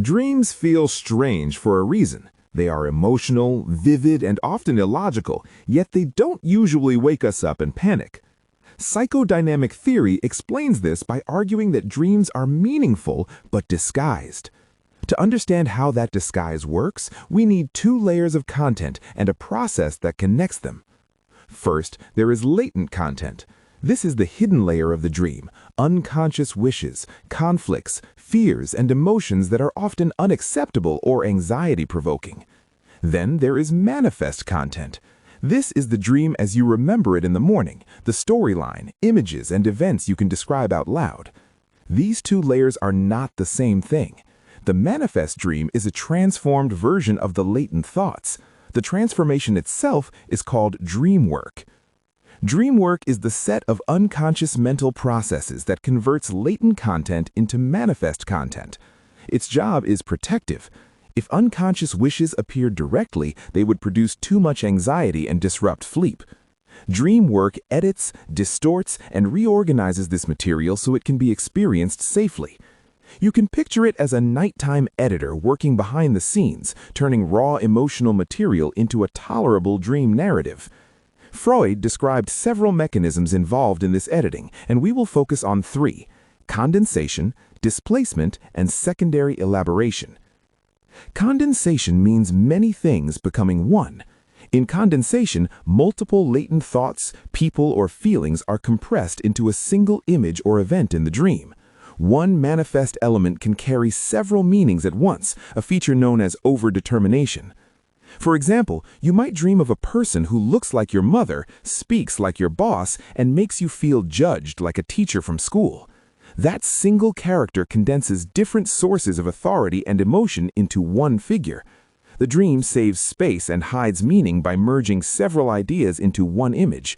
Dreams feel strange for a reason. They are emotional, vivid, and often illogical, yet they don't usually wake us up in panic. Psychodynamic theory explains this by arguing that dreams are meaningful but disguised. To understand how that disguise works, we need two layers of content and a process that connects them. First, there is latent content. This is the hidden layer of the dream, unconscious wishes, conflicts, fears, and emotions that are often unacceptable or anxiety-provoking. Then there is manifest content. This is the dream as you remember it in the morning, the storyline, images, and events you can describe out loud. These two layers are not the same thing. The manifest dream is a transformed version of the latent thoughts. The transformation itself is called dreamwork. Dreamwork is the set of unconscious mental processes that converts latent content into manifest content. Its job is protective. If unconscious wishes appeared directly, they would produce too much anxiety and disrupt sleep. Dreamwork edits, distorts, and reorganizes this material so it can be experienced safely. You can picture it as a nighttime editor working behind the scenes, turning raw emotional material into a tolerable dream narrative. Freud described several mechanisms involved in this editing, and we will focus on three: condensation, displacement, and secondary elaboration. Condensation means many things becoming one. In condensation, multiple latent thoughts, people, or feelings are compressed into a single image or event in the dream. One manifest element can carry several meanings at once, a feature known as overdetermination. For example, you might dream of a person who looks like your mother, speaks like your boss, and makes you feel judged like a teacher from school. That single character condenses different sources of authority and emotion into one figure. The dream saves space and hides meaning by merging several ideas into one image.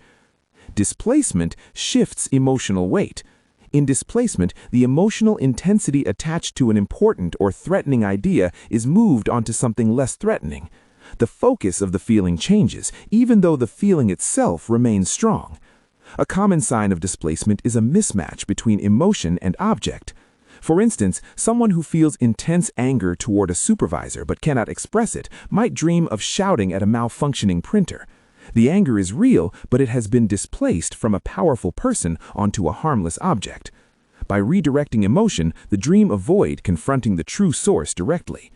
Displacement shifts emotional weight. In displacement, the emotional intensity attached to an important or threatening idea is moved onto something less threatening. The focus of the feeling changes, even though the feeling itself remains strong. A common sign of displacement is a mismatch between emotion and object. For instance, someone who feels intense anger toward a supervisor but cannot express it might dream of shouting at a malfunctioning printer. The anger is real, but it has been displaced from a powerful person onto a harmless object. By redirecting emotion, the dream avoids confronting the true source directly.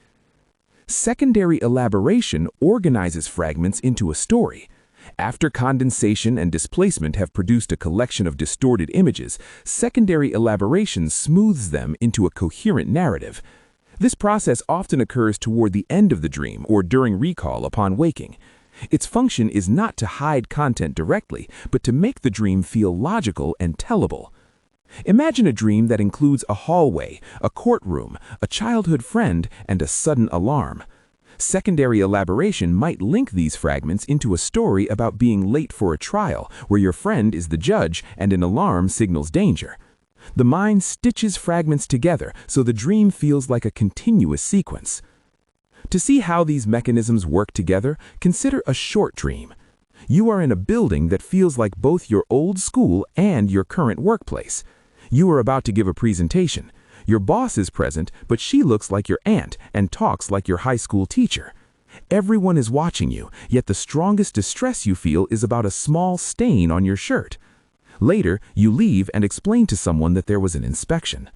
Secondary elaboration organizes fragments into a story. After condensation and displacement have produced a collection of distorted images, secondary elaboration smooths them into a coherent narrative. This process often occurs toward the end of the dream or during recall upon waking. Its function is not to hide content directly, but to make the dream feel logical and tellable. Imagine a dream that includes a hallway, a courtroom, a childhood friend, and a sudden alarm. Secondary elaboration might link these fragments into a story about being late for a trial, where your friend is the judge and an alarm signals danger. The mind stitches fragments together so the dream feels like a continuous sequence. To see how these mechanisms work together, consider a short dream. You are in a building that feels like both your old school and your current workplace. You are about to give a presentation. Your boss is present, but she looks like your aunt and talks like your high school teacher. Everyone is watching you, yet the strongest distress you feel is about a small stain on your shirt. Later, you leave and explain to someone that there was an inspection.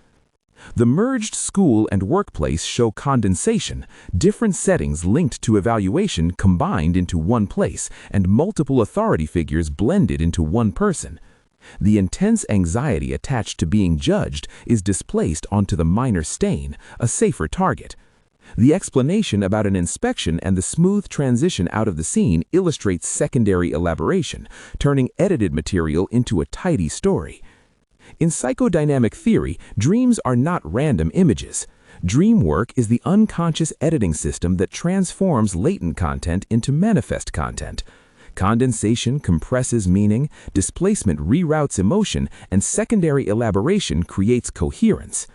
The merged school and workplace show condensation, different settings linked to evaluation combined into one place, and multiple authority figures blended into one person. The intense anxiety attached to being judged is displaced onto the minor stain, a safer target. The explanation about an inspection and the smooth transition out of the scene illustrates secondary elaboration, turning edited material into a tidy story. In psychodynamic theory, dreams are not random images. Dreamwork is the unconscious editing system that transforms latent content into manifest content. Condensation compresses meaning, displacement reroutes emotion, and secondary elaboration creates coherence.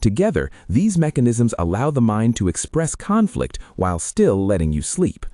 Together, these mechanisms allow the mind to express conflict while still letting you sleep.